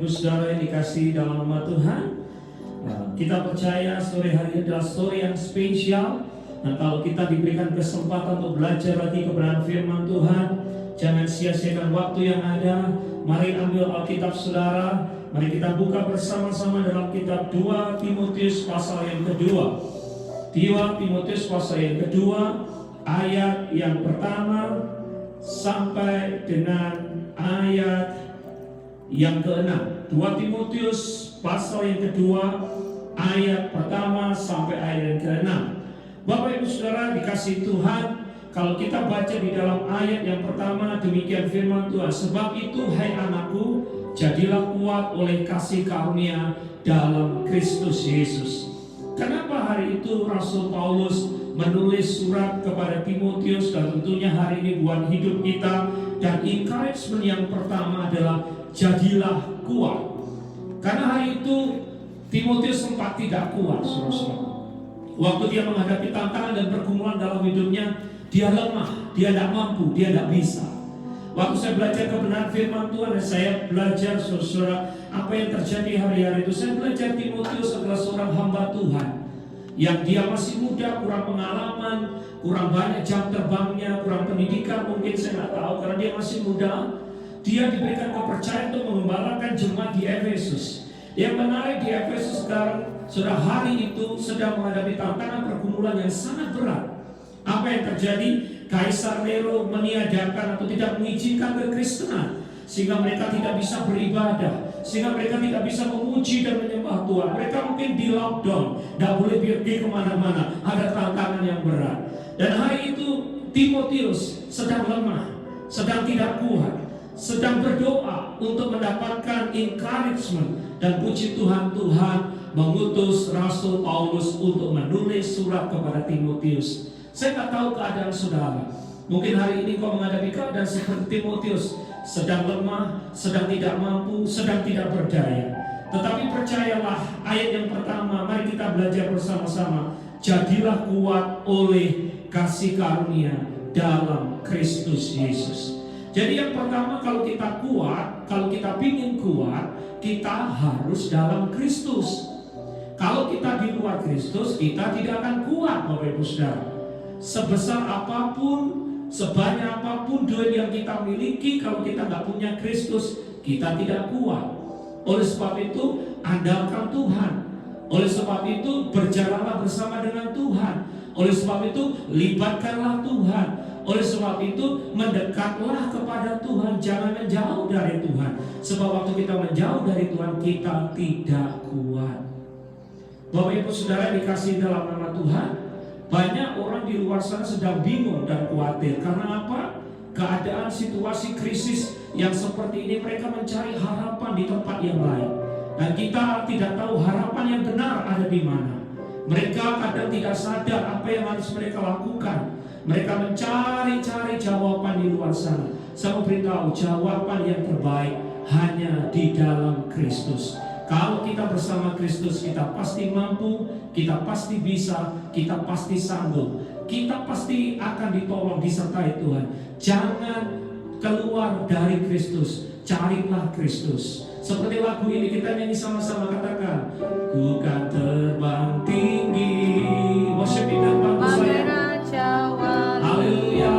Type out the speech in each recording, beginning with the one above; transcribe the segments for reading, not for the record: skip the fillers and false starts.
Ibu Saudara yang dikasihi dalam nama Tuhan, kita percaya sore hari ini adalah sore yang spesial. Nah, kalau kita diberikan kesempatan untuk belajar lagi kebenaran firman Tuhan, jangan sia-siakan waktu yang ada. Mari ambil Alkitab saudara, mari kita buka bersama-sama dalam kitab 2 Timotius pasal yang kedua. 2 Timotius pasal yang kedua, ayat yang pertama sampai dengan ayat yang ke-6. 2 Timotius pasal yang kedua, ayat pertama sampai ayat yang ke-6. Bapak Ibu Saudara dikasihi Tuhan, kalau kita baca di dalam ayat yang pertama, demikian firman Tuhan, sebab itu hai anakku, jadilah kuat oleh kasih karunia dalam Kristus Yesus. Kenapa hari itu Rasul Paulus menulis surat kepada Timotius, dan tentunya hari ini buat hidup kita, dan encouragement yang pertama adalah jadilah kuat. Karena hari itu Timotius sempat tidak kuat, saudara. Waktu dia menghadapi tantangan dan pergumulan dalam hidupnya, dia lemah, dia tidak mampu, dia tidak bisa. Waktu saya belajar kebenaran firman Tuhan, dan saya belajar saudara apa yang terjadi hari-hari itu, saya belajar Timotius adalah seorang hamba Tuhan yang dia masih muda, kurang pengalaman, kurang banyak jam terbangnya, kurang pendidikan, mungkin saya nggak tahu karena dia masih muda. Dia diberikan kepercayaan untuk mengembalakan jemaat di Efesus. Yang menarik di Efesus sekarang, saudara, hari itu sedang menghadapi tantangan pergumulan yang sangat berat. Apa yang terjadi? Kaisar Nero meniadakan atau tidak mengizinkan kekristenan, sehingga mereka tidak bisa beribadah, sehingga mereka tidak bisa memuji dan menyembah Tuhan. Mereka mungkin di lockdown, tidak boleh pergi kemana-mana, ada tantangan yang berat. Dan hari itu Timotius sedang lemah, sedang tidak kuat, sedang berdoa untuk mendapatkan encouragement. Dan puji Tuhan, Tuhan mengutus Rasul Paulus untuk menulis surat kepada Timotius. Saya tak tahu keadaan saudara. Mungkin hari ini kau menghadapi keadaan seperti Timotius, sedang lemah, sedang tidak mampu, sedang tidak berdaya. Tetapi percayalah, ayat yang pertama, mari kita belajar bersama-sama. Jadilah kuat oleh kasih karunia dalam Kristus Yesus. Jadi yang pertama, kalau kita kuat, kalau kita ingin kuat, kita harus dalam Kristus. Kalau kita di luar Kristus, kita tidak akan kuat, Bapak Ibu Saudara. Sebesar apapun, sebanyak apapun duit yang kita miliki, kalau kita nggak punya Kristus, kita tidak kuat. Oleh sebab itu, andalkan Tuhan. Oleh sebab itu, berjalanlah bersama dengan Tuhan. Oleh sebab itu, libatkanlah Tuhan. Oleh sebab itu, mendekatlah kepada Tuhan, jangan menjauh dari Tuhan. Sebab waktu kita menjauh dari Tuhan, kita tidak kuat. Bapak Ibu Saudara dikasihi dalam nama Tuhan, banyak orang di luar sana sedang bingung dan khawatir. Karena apa? Keadaan situasi krisis yang seperti ini, mereka mencari harapan di tempat yang lain. Dan kita tidak tahu harapan yang benar ada di mana. Mereka kadang tidak sadar apa yang harus mereka lakukan. Mereka mencari-cari jawaban di luar sana. Saya mau beritahu, jawaban yang terbaik hanya di dalam Kristus. Kalau kita bersama Kristus, kita pasti mampu, kita pasti bisa, kita pasti sanggup, kita pasti akan ditolong disertai Tuhan. Jangan keluar dari Kristus, carilah Kristus. Seperti lagu ini kita nyanyi sama-sama, katakan, ku kan terbang tinggi. Worship in dan bangku saya. Haleluya.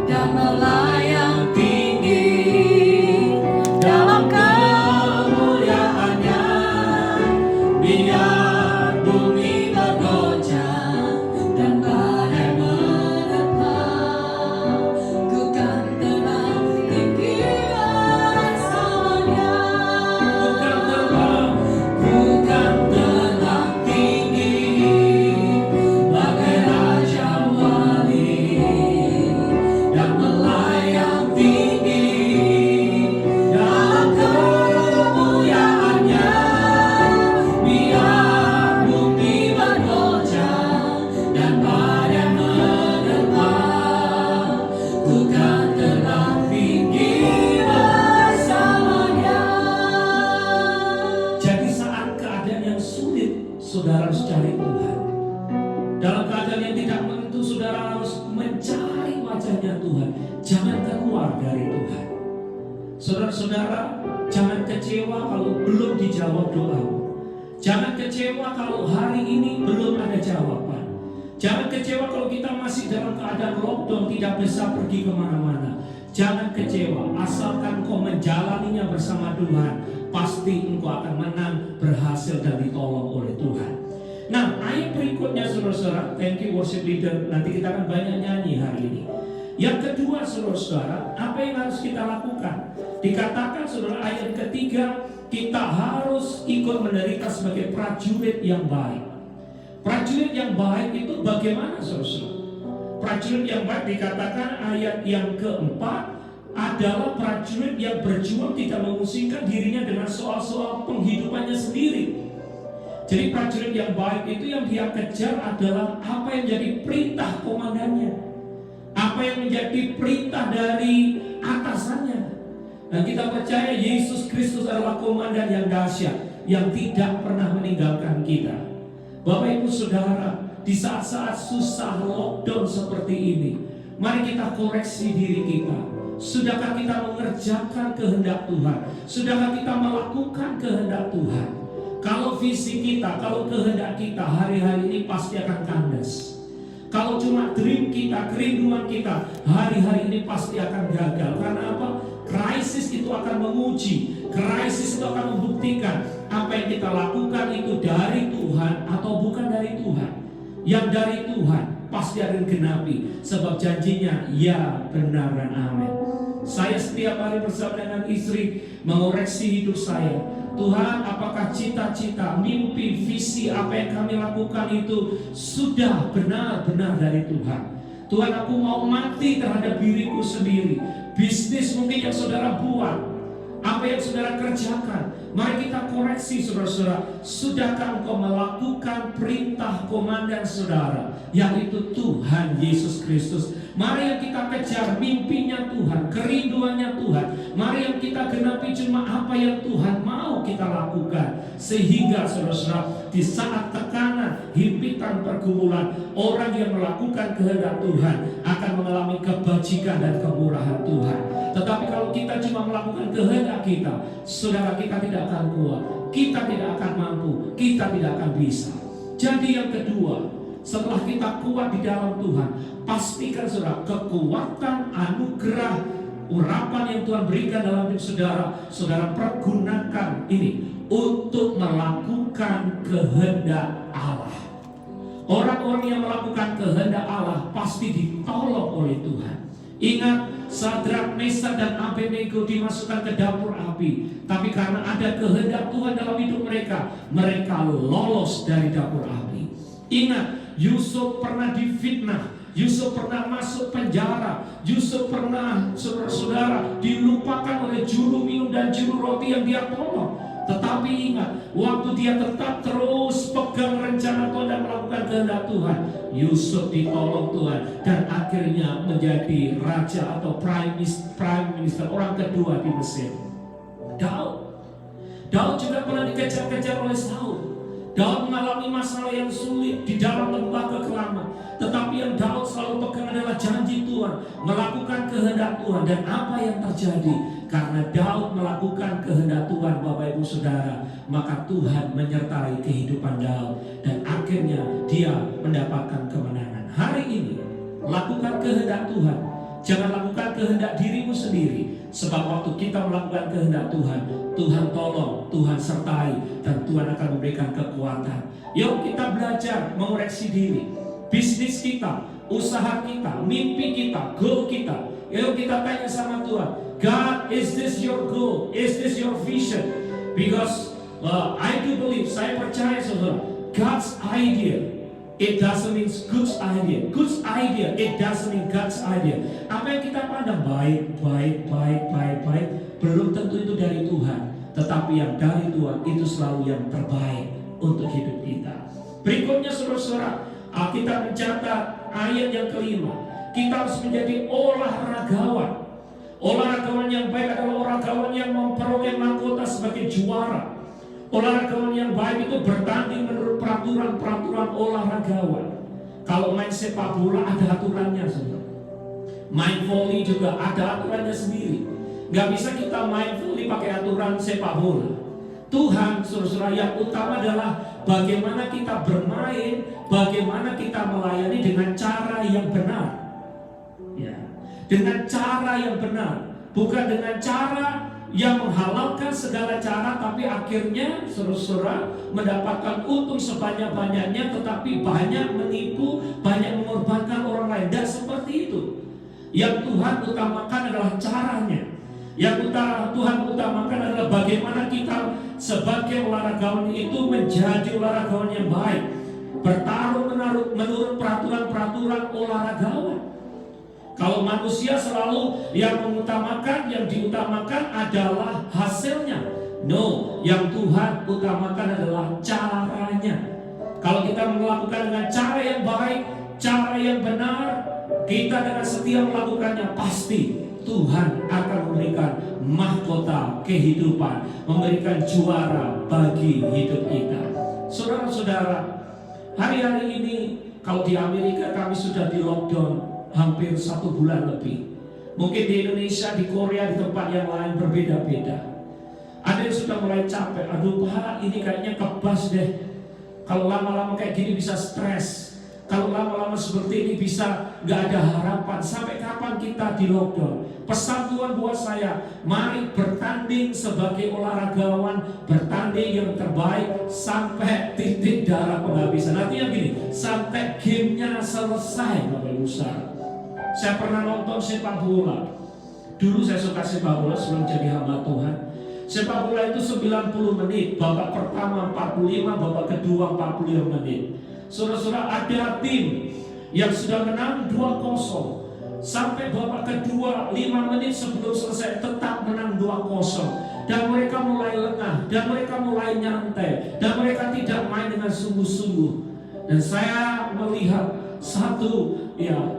Dan melayang tinggi dalam kemuliaannya, biar bumi bergoncang dan badai menerpa, ku kan terbang tinggi bersamanya. Ku kan terbang tinggi bagai raja wali, dan melayang tinggi dalam kemuliaannya, biar bumi bergoncang dan badai menerpa, ku kan terbang tinggi bersamanya. Jadi saat keadaan yang sulit, saudara harus cari Tuhan. Dalam keadaan yang tidak menentu, saudara harus mencari wajahnya Tuhan. Jangan keluar dari Tuhan. Saudara-saudara, jangan kecewa kalau belum dijawab doa. Jangan kecewa kalau hari ini belum ada jawaban. Jangan kecewa kalau kita masih dalam keadaan lockdown, tidak bisa pergi kemana-mana. Jangan kecewa, asalkan kau menjalaninya bersama Tuhan, pasti engkau akan menang, berhasil dan ditolong oleh Tuhan. Nah, ayat berikutnya saudara-saudara, thank you worship leader, nanti kita akan banyak nyanyi hari ini. Yang kedua saudara-saudara, apa yang harus kita lakukan? Dikatakan saudara ayat ketiga, kita harus ikut menderita sebagai prajurit yang baik. Prajurit yang baik itu bagaimana saudara-saudara? Prajurit yang baik dikatakan ayat yang keempat adalah prajurit yang berjuang tidak memusingkan dirinya dengan soal-soal penghidupannya sendiri. Jadi prajurit yang baik itu yang dia kejar adalah apa yang jadi perintah komandannya, apa yang menjadi perintah dari atasannya. Dan kita percaya Yesus Kristus adalah komandan yang dahsyat, yang tidak pernah meninggalkan kita. Bapak Ibu Saudara, di saat-saat susah lockdown seperti ini, mari kita koreksi diri kita. Sudahkah kita mengerjakan kehendak Tuhan? Sudahkah kita melakukan kehendak Tuhan? Kalau visi kita, kalau kehendak kita hari-hari ini pasti akan kandas. Kalau cuma dream kita, kerinduan kita, hari-hari ini pasti akan gagal. Karena apa? Krisis itu akan menguji, krisis itu akan membuktikan apa yang kita lakukan itu dari Tuhan atau bukan dari Tuhan. Yang dari Tuhan pasti akan genapi, sebab janjinya ya benar dan amin. Saya setiap hari bersama dengan istri mengoreksi hidup saya. Tuhan, apakah cita-cita, mimpi, visi apa yang kami lakukan itu sudah benar-benar dari Tuhan? Tuhan, aku mau mati terhadap diriku sendiri. Bisnis mungkin yang saudara buat, apa yang saudara kerjakan, mari kita koreksi saudara-saudara. Sudahkah engkau melakukan perintah komandan saudara, yaitu Tuhan Yesus Kristus? Mari yang kita kejar mimpinya Tuhan, kerinduannya Tuhan. Mari yang kita genapi cuma apa yang Tuhan mau kita lakukan. Sehingga saudara-saudara, di saat tekanan, himpitan, pergumulan, orang yang melakukan kehendak Tuhan akan mengalami kebajikan dan kemurahan Tuhan. Tetapi kalau kita cuma melakukan kehendak kita, saudara, kita tidak akan kuat, kita tidak akan mampu, kita tidak akan bisa. Jadi yang kedua, setelah kita kuat di dalam Tuhan, pastikan saudara, kekuatan, anugerah, urapan yang Tuhan berikan dalam hidup saudara, saudara pergunakan ini untuk melakukan kehendak Allah. Orang-orang yang melakukan kehendak Allah pasti ditolong oleh Tuhan. Ingat, Sadrak, Mesak, dan Abednego dimasukkan ke dapur api, tapi karena ada kehendak Tuhan dalam hidup mereka, mereka lolos dari dapur api. Ingat, Yusuf pernah difitnah, Yusuf pernah masuk penjara, Yusuf pernah saudara-saudara dilupakan oleh juru minum dan juru roti yang dia tolong. Tetapi ingat, waktu dia tetap terus pegang rencana Tuhan dan melakukan kehendak Tuhan, Yusuf ditolong Tuhan dan akhirnya menjadi raja atau prime minister orang kedua di Mesir. Daud juga pernah dikejar-kejar oleh Saul. Daud mengalami masalah yang sulit di dalam lembah kekelaman. Tetapi yang Daud selalu pegang adalah janji Tuhan, melakukan kehendak Tuhan. Dan apa yang terjadi? Karena Daud melakukan kehendak Tuhan, Bapak Ibu Saudara, maka Tuhan menyertai kehidupan Daud. Dan akhirnya dia mendapatkan kemenangan. Hari ini, lakukan kehendak Tuhan. Jangan lakukan kehendak dirimu sendiri. Sebab waktu kita melakukan kehendak Tuhan, Tuhan tolong, Tuhan sertai, dan Tuhan akan memberikan kekuatan. Yuk kita belajar mengoreksi diri. Bisnis kita, usaha kita, mimpi kita, goal kita. Yuk kita tanya sama Tuhan, God, is this your goal? Is this your vision? Because I do believe, saya percaya saudara, God's idea, it doesn't mean God's idea. God's idea, it doesn't mean God's idea. Apa yang kita pandang baik, belum tentu itu dari Tuhan. Tetapi yang dari Tuhan itu selalu yang terbaik untuk hidup kita. Berikutnya saudara-saudara, kita mencatat ayat yang kelima. Kita harus menjadi olahragawan. Olahragawan yang baik adalah olahragawan yang memperoleh mahkota sebagai juara. Olahragawan yang baik itu bertanding menurut peraturan-peraturan olahragawan. Kalau main sepak bola ada aturannya, saudara. Main volley juga ada aturannya sendiri. Gak bisa kita mindfully pakai aturan sepak bola. Tuhan, saudara-saudara, yang utama adalah bagaimana kita bermain, bagaimana kita melayani dengan cara yang benar. Ya, dengan cara yang benar, bukan dengan cara yang menghalalkan segala cara, tapi akhirnya saudara-saudara mendapatkan untung sebanyak-banyaknya, tetapi banyak menipu, banyak mengorbankan orang lain. Dan seperti itu. Yang Tuhan utamakan adalah caranya. Yang Tuhan utamakan adalah bagaimana kita sebagai olahragawan itu menjadi olahragawan yang baik, bertarung menurut peraturan-peraturan olahragawan. Kalau manusia selalu yang mengutamakan, yang diutamakan adalah hasilnya. No, yang Tuhan utamakan adalah caranya. Kalau kita melakukan dengan cara yang baik, cara yang benar, kita dengan setia melakukannya, pasti Tuhan akan memberikan mahkota kehidupan, memberikan juara bagi hidup kita. Saudara-saudara, hari-hari ini kalau di Amerika kami sudah di lockdown hampir 1 bulan lebih. Mungkin di Indonesia, di Korea, di tempat yang lain berbeda-beda. Ada yang sudah mulai capek. Aduh Pak, ini kayaknya kebas deh. Kalau lama-lama kayak gini bisa stres. Kalau lama-lama seperti ini bisa gak ada harapan. Sampai kapan kita di lockdown? Pesan Tuhan buat saya, mari bertanding sebagai olahragawan, bertanding yang terbaik sampai titik darah penghabisan. Artinya gini, sampai gamenya selesai, Bapak Ibu Saudara. Saya pernah nonton sepak bola. Dulu saya suka sepak bola sebelum jadi hamba Tuhan. Sepak bola itu 90 menit, babak pertama 45, babak kedua 45 menit. Saudara-saudara, ada tim yang sudah menang 2-0. Sampai babak kedua 5 menit sebelum selesai tetap menang 2-0. Dan mereka mulai lengah, dan mereka mulai nyantai, dan mereka tidak main dengan sungguh-sungguh. Dan saya melihat satu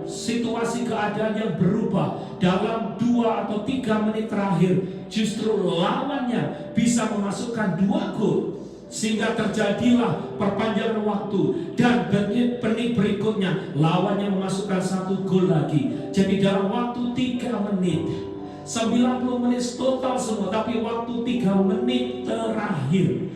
situasi keadaan yang berubah dalam 2 atau 3 menit terakhir. Justru lawannya bisa memasukkan 2 gol, sehingga terjadilah perpanjangan waktu. Dan menit berikutnya lawannya memasukkan 1 gol lagi. Jadi dalam waktu 3 menit, 90 menit total semua, tapi waktu 3 menit terakhir,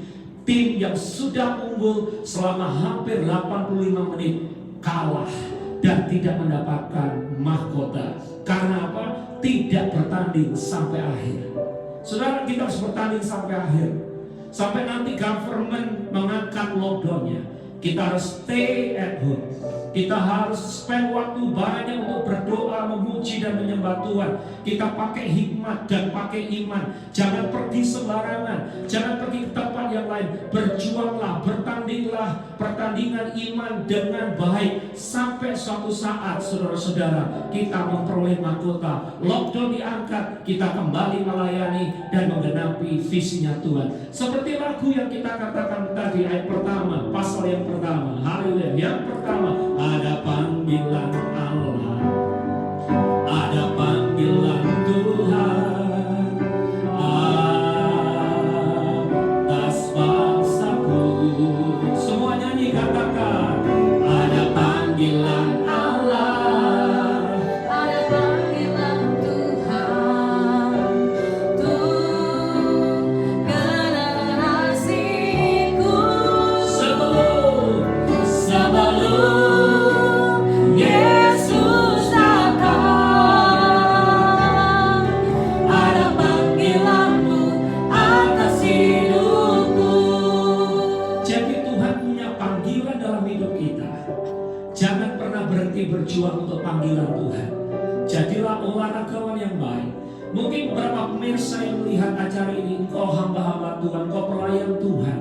tim yang sudah unggul selama hampir 85 menit kalah dan tidak mendapatkan mahkota. Karena apa? Tidak bertanding sampai akhir. Saudara, kita harus bertanding sampai akhir. Sampai nanti government mengangkat lockdownnya, kita harus stay at home. Kita harus spend waktu banyak untuk berdoa, memuji dan menyembah Tuhan. Kita pakai hikmat dan pakai iman. Jangan pergi sembarangan, jangan pergi ke tempat yang lain. Berjuanglah, bertandinglah pertandingan iman dengan baik. Sampai suatu saat, saudara-saudara, kita memperoleh mahkota. Lockdown diangkat, kita kembali melayani dan menggenapi visinya Tuhan. Seperti lagu yang kita katakan tadi, ayat pertama, pasal yang pertama. Haleluya. Yang pertama, ada panggilan Allah, ada panggilan Tuhan atas bangsaku. Semua nyanyi, katakan, ada panggilan Allah, ada panggilan Tuhan untuk generasiku. Sebelum Yesus datang, ada panggilanmu atas hidupku. Jadi Tuhan punya panggilan dalam hidup kita. Jangan pernah berhenti berjuang untuk panggilan Tuhan. Jadilah olahragawan yang baik. Mungkin beberapa pemirsa yang melihat acara ini, engkau hamba-hamba Tuhan, engkau pelayan Tuhan,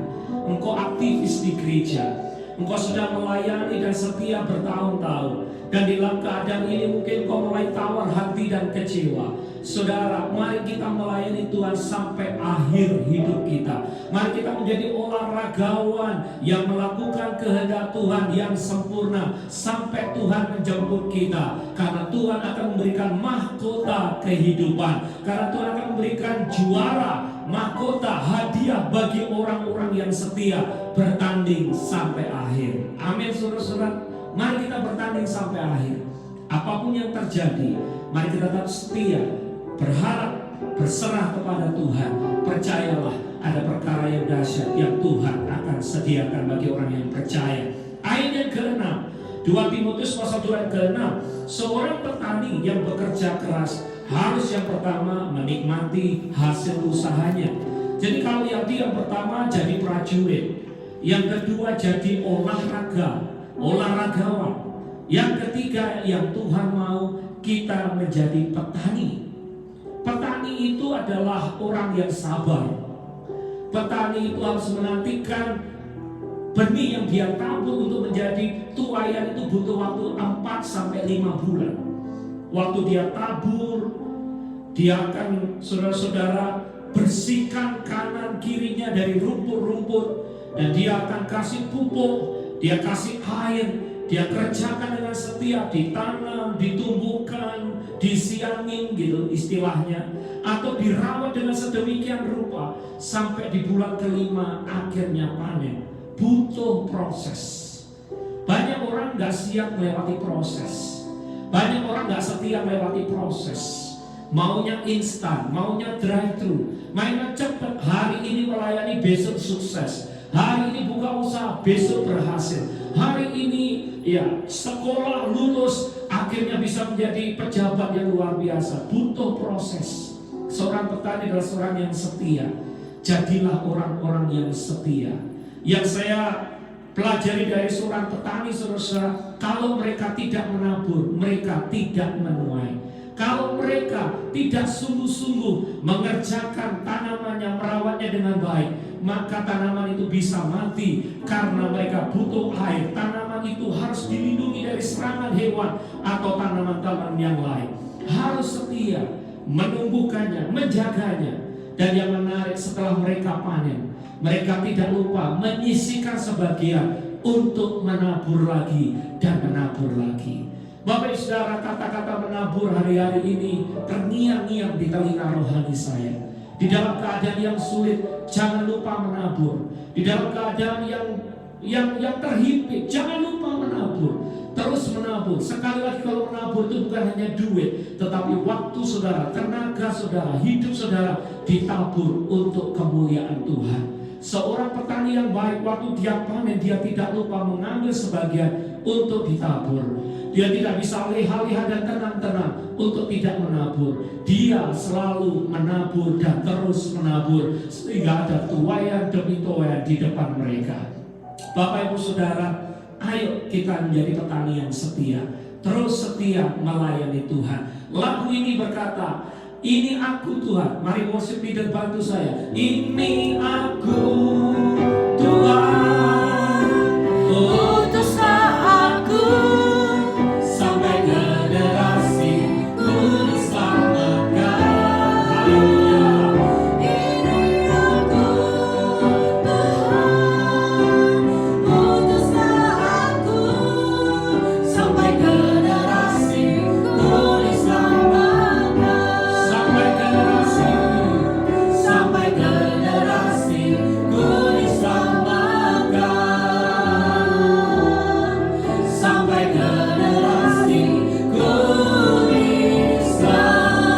engkau aktivis di gereja, engkau sudah melayani dan setia bertahun-tahun. Dan di dalam keadaan ini mungkin engkau mulai tawar hati dan kecewa. Saudara, mari kita melayani Tuhan sampai akhir hidup kita. Mari kita menjadi olahragawan yang melakukan kehendak Tuhan yang sempurna sampai Tuhan menjemput kita. Karena Tuhan akan memberikan mahkota kehidupan. Karena Tuhan akan memberikan juara, mahkota, hadiah bagi orang-orang yang setia bertanding sampai akhir. Amin, saudara-saudara. Mari kita bertanding sampai akhir. Apapun yang terjadi, mari kita tetap setia, berharap berserah kepada Tuhan, percayalah ada perkara yang dahsyat yang Tuhan akan sediakan bagi orang yang percaya. Ayat yang ke-6, 2 Timotius pasal 2 ayat ke-6, seorang petani yang bekerja keras harus yang pertama menikmati hasil usahanya. Jadi kalau yang pertama jadi prajurit, yang kedua jadi olahragawan, yang ketiga yang Tuhan mau kita menjadi petani. Petani itu adalah orang yang sabar. Petani itu harus menantikan benih yang dia tabur untuk menjadi tuaian itu butuh waktu 4-5 bulan. Waktu dia tabur, dia akan saudara-saudara bersihkan kanan kirinya dari rumput-rumput, dan dia akan kasih pupuk, dia kasih air, dia kerjakan dengan setia, ditanam, ditumbuhkan, disiangin gitu istilahnya, atau dirawat dengan sedemikian rupa sampai di bulan ke-5 akhirnya panen. Butuh proses. Banyak orang gak siap melewati proses. Banyak orang gak setia melewati proses. Maunya instan, maunya drive-thru, maunya cepat. Hari ini melayani, besok sukses. Hari ini buka usaha, besok berhasil. Hari ini ya sekolah lulus, akhirnya bisa menjadi pejabat yang luar biasa. Butuh proses. Seorang petani adalah seorang yang setia. Jadilah orang-orang yang setia. Yang saya pelajari dari seorang petani, saudara, kalau mereka tidak menabur, mereka tidak menuai. Kalau mereka tidak sungguh-sungguh mengerjakan tanamannya, merawatnya dengan baik, maka tanaman itu bisa mati karena mereka butuh air. Tanaman itu harus dilindungi dari serangan hewan atau tanaman-tanaman yang lain. Harus setia menumbuhkannya, menjaganya. Dan yang menarik, setelah mereka panen, mereka tidak lupa menyisihkan sebagian untuk menabur lagi dan menabur lagi. Bapak Saudara, kata-kata menabur hari-hari ini terngiang-ngiang di telinga rohani saya. Di dalam keadaan yang sulit, jangan lupa menabur. Di dalam keadaan yang terhimpit, jangan lupa menabur. Terus menabur. Sekali lagi, kalau menabur itu bukan hanya duit, tetapi waktu saudara, tenaga saudara, hidup saudara ditabur untuk kemuliaan Tuhan. Seorang petani yang baik, waktu dia panen, dia tidak lupa mengambil sebagian untuk ditabur. Dia tidak bisa leha-leha dan tenang-tenang untuk tidak menabur. Dia selalu menabur dan terus menabur, sehingga ada tuaian demi tuaian di depan mereka. Bapak Ibu Saudara, ayo kita menjadi petani yang setia, terus setia melayani Tuhan. Lagu ini berkata, ini aku Tuhan. Mari worship leader bantu saya. Ini aku Tuhan, Utuslah aku sampai generasi ku diselamatkan. Haleluya. Ini aku Tuhan, utuslah aku sampai generasi ku diselamatkan. Sampai generasi ku diselamatkan. Sampai generasi ku diselamatkan.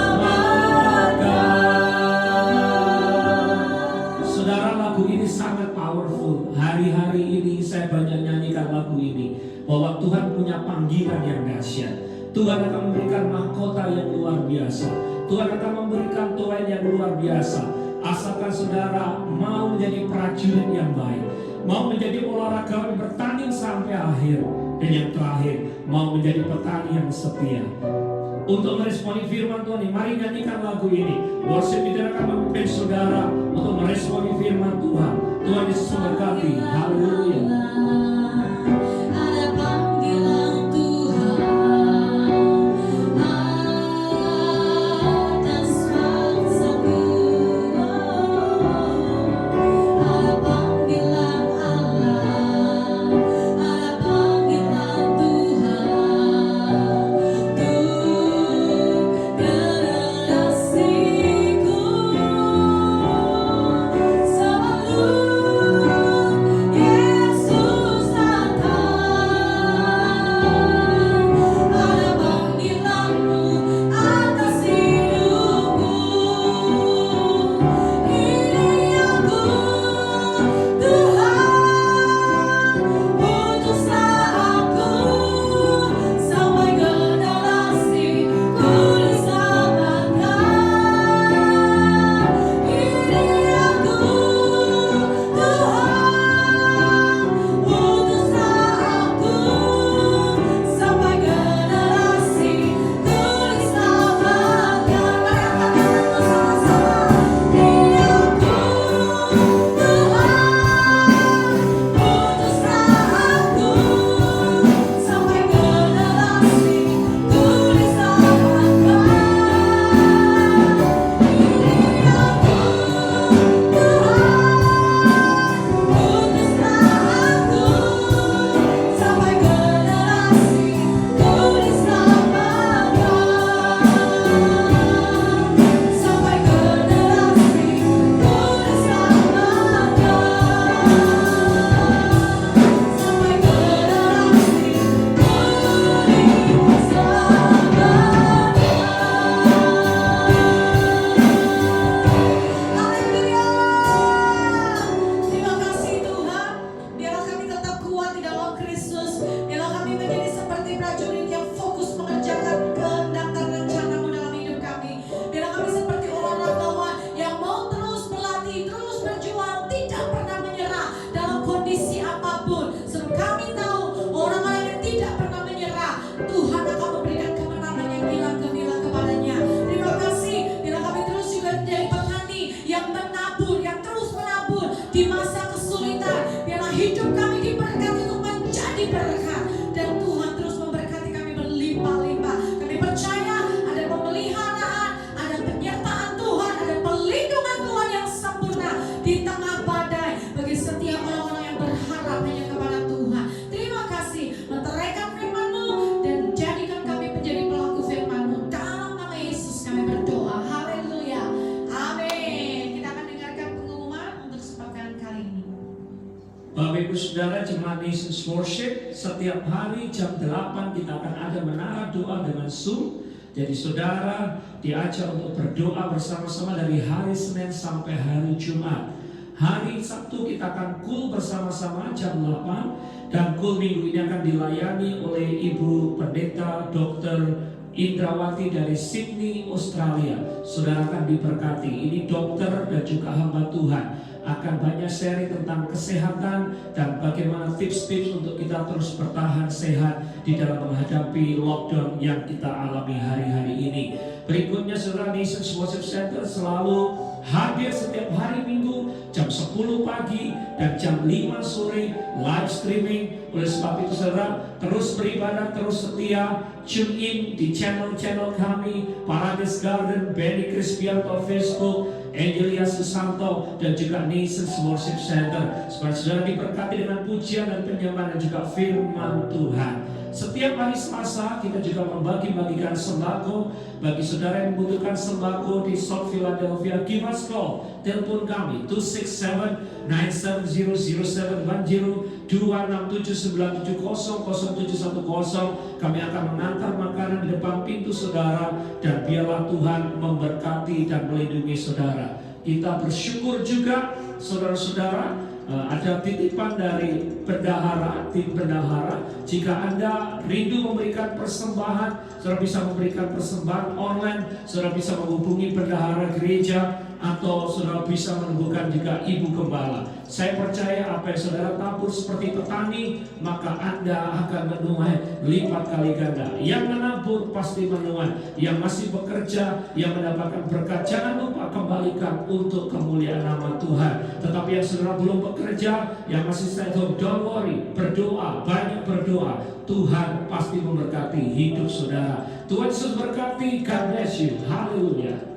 Saudara, lagu ini sangat powerful. Hari-hari ini saya banyak nyanyikan lagu ini, bahwa Tuhan punya panggilan yang dahsyat. Tuhan akan memberikan mahkota yang luar biasa. Tuhan akan memberikan tuaian yang luar biasa. Asalkan saudara mau menjadi prajurit yang baik, mau menjadi olahragawan bertanding sampai akhir, dan yang terakhir mau menjadi petani yang setia. Untuk meresponi firman Tuhan ini, mari nyanyikan lagu ini. Worship leader akan memimpin saudara untuk meresponi firman Tuhan. Tuhan Yesus memberkati. Haleluya. Ada panggilan Tuhan atas bangsaku. Ada panggilan Allah, ada panggilan Tuhan untuk generasiku. Selalu di masa kesulitan. Biarlah hidup kami diberkati untuk menjadi berkat. Dan Tuhan terus memberkati kami berlimpah-limpah. Kami percaya ada pemeliharaan, ada penyertaan Tuhan, ada perlindungan Tuhan yang sempurna di tengah badai bagi setiap orang-orang yang berharap hanya kepada Tuhan. Terima kasih menteraikan firman-Mu dan jadikan kami menjadi pelaku firman-Mu. Dalam nama Yesus kami berdoa. Haleluya. Amin. Kita akan dengarkan pengumuman untuk kesempatan kali ini. Bapak Ibu Saudara jemaat Nations Worship, setiap hari jam 8 kita akan ada menara doa dengan Zoom. Jadi saudara diajak untuk berdoa bersama-sama dari hari Senin sampai hari Jumat. Hari Sabtu kita akan cool bersama-sama jam 8. Dan cool minggu ini akan dilayani oleh Ibu Pendeta Dr. Indrawati dari Sydney, Australia. Saudara akan diberkati. Ini dokter dan juga hamba Tuhan. Akan banyak sharing tentang kesehatan dan bagaimana tips-tips untuk kita terus bertahan sehat di dalam menghadapi lockdown yang kita alami hari-hari ini. Berikutnya saudara, Nations Worship Center selalu hadir setiap hari Minggu jam 10 pagi dan jam 5 sore live streaming. Oleh sebab itu saudara, terus beribadah, terus setia, tune in di channel-channel kami, Paradise Garden, Benny Crispianto Facebook, Angelia Susanto, dan juga Nations Worship Center. Supaya saudara diberkati dengan pujian dan penyembahan dan juga firman Tuhan. Setiap hari Selasa kita juga membagi-bagikan sembako bagi saudara yang membutuhkan sembako di South Philadelphia. Give us call, telepon kami 267-970-0710, 267-970-0710. Kami akan mengantar makanan di depan pintu saudara, dan biarlah Tuhan memberkati dan melindungi saudara. Kita bersyukur juga saudara-saudara, ada titipan dari bendahara, tim bendahara. Jika Anda rindu memberikan persembahan, saudara bisa memberikan persembahan online. Saudara bisa menghubungi bendahara gereja, atau saudara bisa menemukan juga ibu gembala. Saya percaya apa yang saudara tabur seperti petani, maka Anda akan menuai lipat kali ganda. Yang menabur pasti menuai. Yang masih bekerja, yang mendapatkan berkat, jangan lupa kembalikan untuk kemuliaan nama Tuhan. Tetapi yang saudara belum bekerja, yang masih stay home, don't worry, berdoa, banyak berdoa. Tuhan pasti memberkati hidup saudara. Tuhan Yesus berkati. God bless you. Haleluya.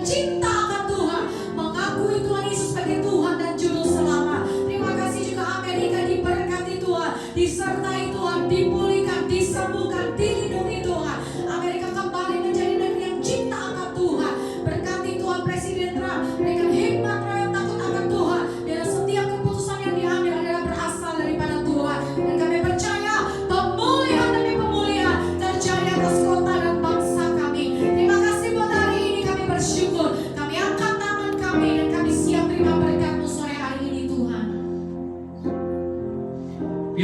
cinta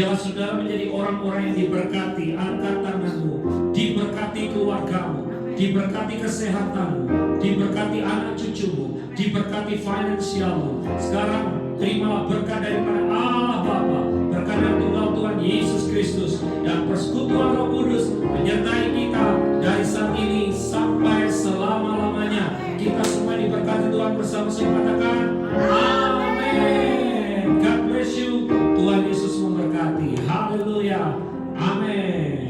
Biarlah saudara menjadi orang-orang yang diberkati. Angkat tanganmu, diberkati keluargamu, diberkati kesehatanmu, diberkati anak cucumu, diberkati finansialmu. Sekarang terimalah berkat daripada Allah Bapa, berkat dari Tunggal Tuhan Yesus Kristus, dan persekutuan Roh Kudus menyertai kita dari saat ini sampai selama-lamanya. Kita semua diberkati Tuhan bersama-sama, katakan amin. God bless you. Tuhan Yesus memberkati. Haleluya. Amin.